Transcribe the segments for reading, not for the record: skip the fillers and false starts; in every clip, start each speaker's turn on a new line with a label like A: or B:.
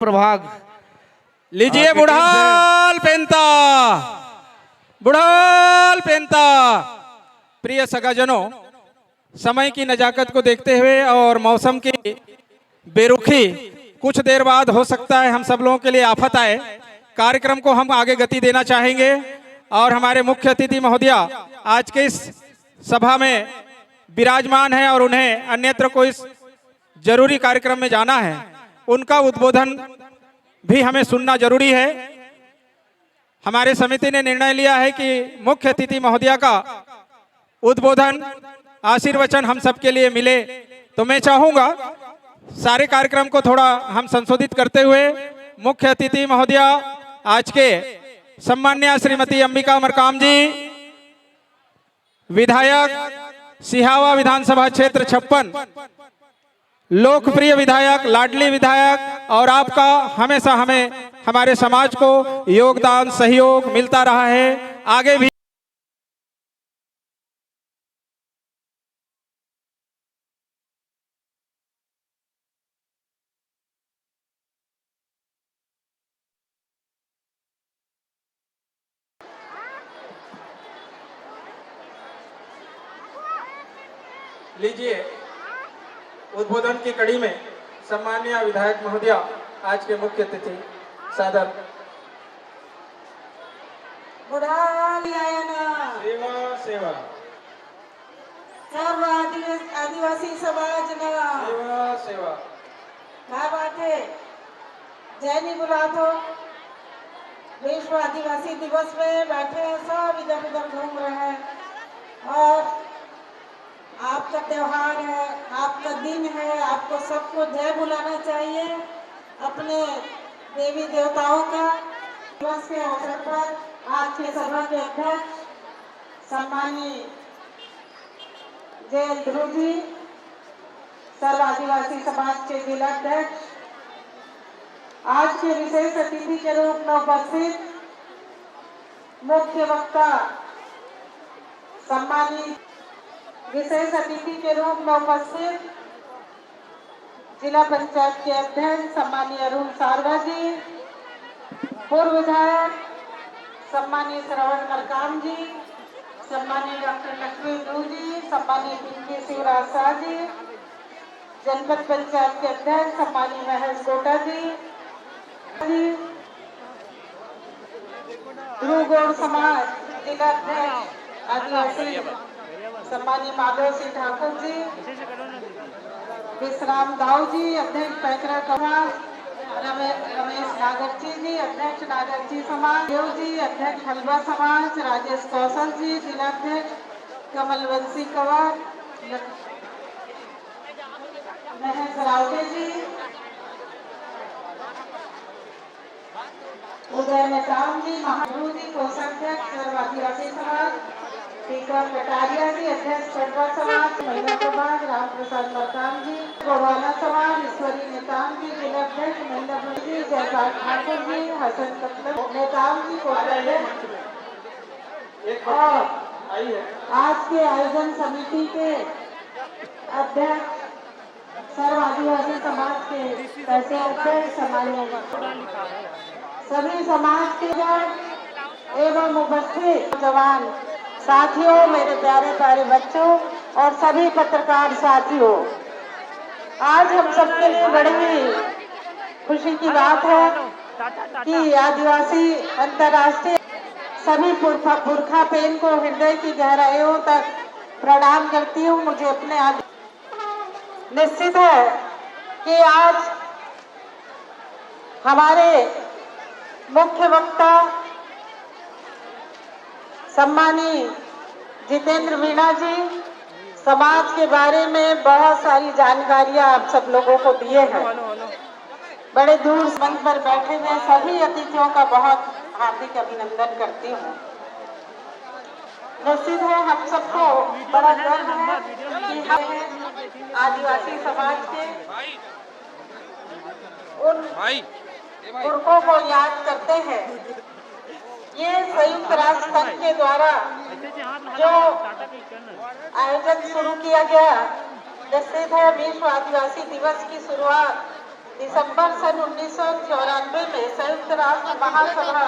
A: प्रभाग
B: लीजिए बुढ़ाल पेंता, बुढ़ाल पेंता। प्रिय सगाजनों, समय की नजाकत को देखते हुए और मौसम की बेरुखी कुछ देर बाद हो सकता है हम सब लोगों के लिए आफत आए। कार्यक्रम को हम आगे गति देना चाहेंगे और हमारे मुख्य अतिथि महोदया आज के इस सभा में विराजमान है और उन्हें अन्यत्र कोई जरूरी कार्यक्रम में जाना है। उनका उद्बोधन भी हमें सुनना जरूरी है। हमारे समिति ने निर्णय लिया है कि मुख्य अतिथि महोदया का उद्बोधन आशीर्वचन हम सबके लिए मिले, तो मैं चाहूंगा सारे कार्यक्रम को थोड़ा हम संशोधित करते हुए मुख्य अतिथि महोदया आज के सम्मान्य श्रीमती अंबिका मरकाम जी, विधायक सिहावा विधानसभा क्षेत्र 56, लोकप्रिय विधायक, लाडली विधायक, और आपका हमेशा हमें हमारे समाज को योगदान सहयोग मिलता रहा है, आगे भी लीजिए। उद्बोधन की कड़ी में सम्माननीय विधायक महोदया आज के मुख्य अतिथि सादर
C: बुढ़ाल
B: सेवा सेवा
C: सर्व आदिवासी समाज
B: सेवा सेवा
C: क्या बात है, जय नहीं बुला तो विश्व आदिवासी दिवस में बैठे हैं, सब इधर उधर घूम रहे हैं और आपका त्योहार है, आपका दिन है, आपको सबको जय बुलाना चाहिए अपने देवी देवताओं का। दिवस के अवसर पर आज के सभा के अध्यक्ष सम्मानीय जय ध्रुव जी, सर्व आदिवासी समाज के जिला अध्यक्ष, आज के विशेष अतिथि के रूप में उपस्थित मुख्य वक्ता सम्मानित विशेष अतिथि के रूप में उपस्थित जिला पंचायत के अध्यक्ष सम्मानीय अरुण सारवा जी, पूर्व विधायक सम्मानीय श्रवण मरकाम जी, सम्मानीय डॉक्टर लक्ष्मी ध्रुव जी, सम्मानीय पिंकी शिवराज शाह जी, जनपद पंचायत के अध्यक्ष सम्मानीय महेश गोटा जी, ध्रुव समाज जिला अध्यक्ष आदिवासी सम्मानीय माधव सिंह ठाकुर जी, विश्राम दाऊ जी, अध्यक्ष पैकरा समाज, रमेश नागरची जी, अध्यक्ष नागरची समाज, देव जी, अध्यक्ष हलवा समाज, राजेश कौशल जी, जिलाध्यक्ष कमलवंशी कंवर, महेश रावते जी, उदय नेताम जी, महागुरु जी, कोषाध्यक्ष सर्व आदिवासी समाज, स्पीकर कटारिया जी, अध्यक्ष पटवा समाज, महिला प्रभाग राम प्रसाद मरकाम जी, गोवाला समाज ईश्वरी नेताम जी, जिला अध्यक्ष महिला जी, जयपाल ठाकुर जी, हसन कत्ल नेताम जी, और आज के आयोजन समिति के अध्यक्ष सर्व आदिवासी समाज के पैसे अध्यक्ष सम्मान्य सभी समाज के जन एवं उपस्थित जवान साथियों, मेरे प्यारे प्यारे बच्चों और सभी पत्रकार साथियों, आज हम सबके लिए बड़ी ही खुशी की बात है कि आदिवासी अंतर्राष्ट्रीय सभी पुरखा पेन को हृदय की गहराइयों तक प्रणाम करती हूँ। मुझे अपने निश्चित है कि आज हमारे मुख्य वक्ता सम्मानीय जितेंद्र मीणा जी समाज के बारे में बहुत सारी जानकारियां आप सब लोगों को दिए हैं। बड़े दूर मंच पर बैठे हुए सभी अतिथियों का बहुत हार्दिक अभिनंदन करती हूँ। निश्चित है हम सबको बड़ा गर्व है कि हम आदिवासी समाज के उन पुरखों को याद करते हैं। ये संयुक्त राष्ट्र संघ के द्वारा जो आयोजन शुरू किया गया, निश्चित है विश्व आदिवासी दिवस की शुरुआत दिसंबर सन 1994 में संयुक्त राष्ट्र महासभा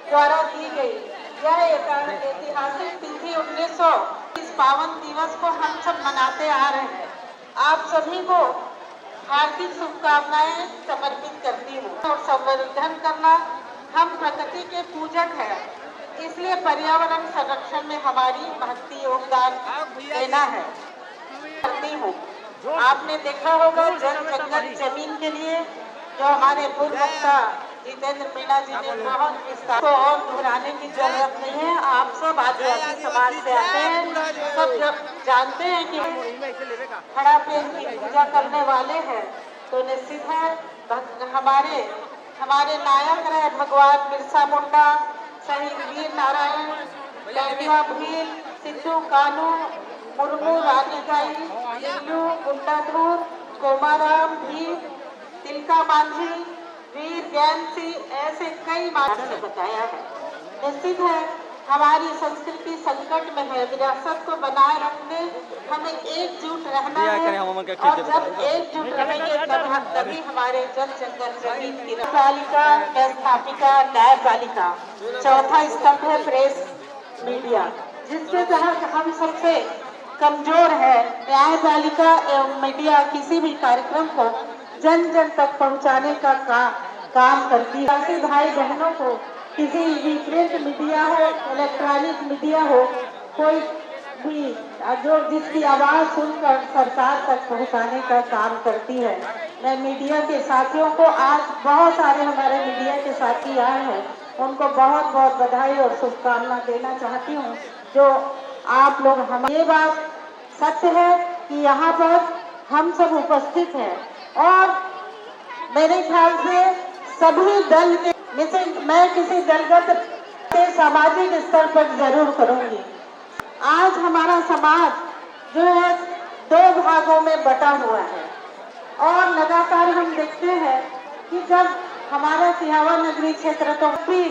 C: द्वारा दी गई। यह एक ऐतिहासिक तिथि 1900 इस पावन दिवस को हम सब मनाते आ रहे हैं। आप सभी को हार्दिक शुभकामनाएं समर्पित करती हूँ। और संवर्धन करना, हम प्रकृति के पूजक हैं, इसलिए पर्यावरण संरक्षण में हमारी महत्वपूर्ण योगदान देना है करती हूँ। आपने देखा होगा जल जंगल जमीन के लिए जो हमारे पूर्व वक्ता जितेंद्र मीणा जी ने बहुत विस्तार को और दोहराने की जरूरत नहीं है। आप सब आदिवासी समाज से आते हैं, सब जब जानते हैं कि खड़ा पेड़ की पूजा करने वाले हैं, तो निश्चित है हमारे नायक रहे भगवान बिरसा मुंडा, शहीद वीर नारायण, लैंडिया भील, सिद्धू कानू, मुर्मू रानीबाई, लिल्लू गुंडाधुर, कोमाराम भील, तिलका मांझी, वीर ज्ञान सिंह, ऐसे कई मानव ने बताया है। निश्चित है हमारी संस्कृति संकट में है। विरासत को बनाए रखने हमें एकजुट रहना है, और जब एकजुट रहेंगे तभी हमारे जल जंगल जमीन की बालिका, व्यवस्थापिका, न्यायपालिका। चौथा स्तंभ है प्रेस मीडिया, जिसके तहत हम सबसे कमजोर है। न्यायपालिका एवं मीडिया किसी भी कार्यक्रम को जन जन तक पहुंचाने का काम करती है। ऐसे भाई बहनों को किसी भी प्रिंट मीडिया हो, इलेक्ट्रॉनिक मीडिया हो, कोई भी जो जिसकी आवाज सुनकर सरकार तक पहुंचाने का काम करती है। मैं मीडिया के साथियों को, आज बहुत सारे हमारे मीडिया के साथी आए हैं, उनको बहुत बहुत बधाई और शुभकामना देना चाहती हूँ। जो आप लोग ये बात सत्य है कि यहाँ पर हम सब उपस्थित हैं, और मेरे ख्याल से सभी दल के मैं किसी दलगत से सामाजिक स्तर पर जरूर करूंगी। आज हमारा समाज जो है 2 भागों में बटा हुआ है, और लगातार हम देखते हैं कि जब हमारा सिहावा नगरी क्षेत्र तो भी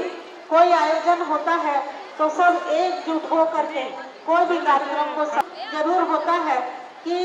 C: कोई आयोजन होता है तो सब एकजुट होकर के कोई भी कार्यक्रम को जरूर होता है कि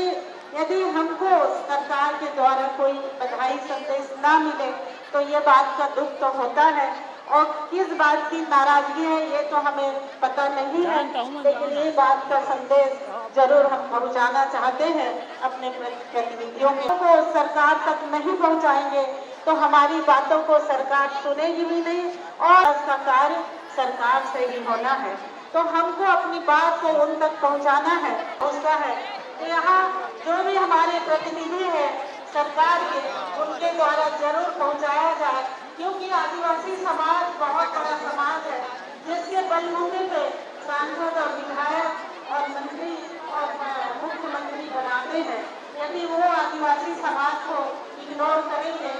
C: यदि हमको सरकार के द्वारा कोई बधाई संदेश ना मिले तो ये बात का दुख तो होता है, और किस बात की नाराजगी है ये तो हमें पता नहीं है, लेकिन ये बात का संदेश जरूर हम पहुंचाना चाहते हैं अपने प्रतिनिधियों को। सरकार तक नहीं पहुंचाएंगे तो हमारी बातों को सरकार सुनेगी भी नहीं, और इसका कार्य सरकार से ही होना है। तो हमको अपनी बात को उन तक पहुंचाना है। उसका है तो यहाँ जो भी हमारे प्रतिनिधि हैं सरकार के, उनके द्वारा जरूर पहुंचाया जाए, क्योंकि आदिवासी समाज बहुत बड़ा समाज है, जिसके बलबूते पे सांसद और विधायक और मंत्री और मुख्यमंत्री बनाते हैं। यदि वो आदिवासी समाज को इग्नोर करेंगे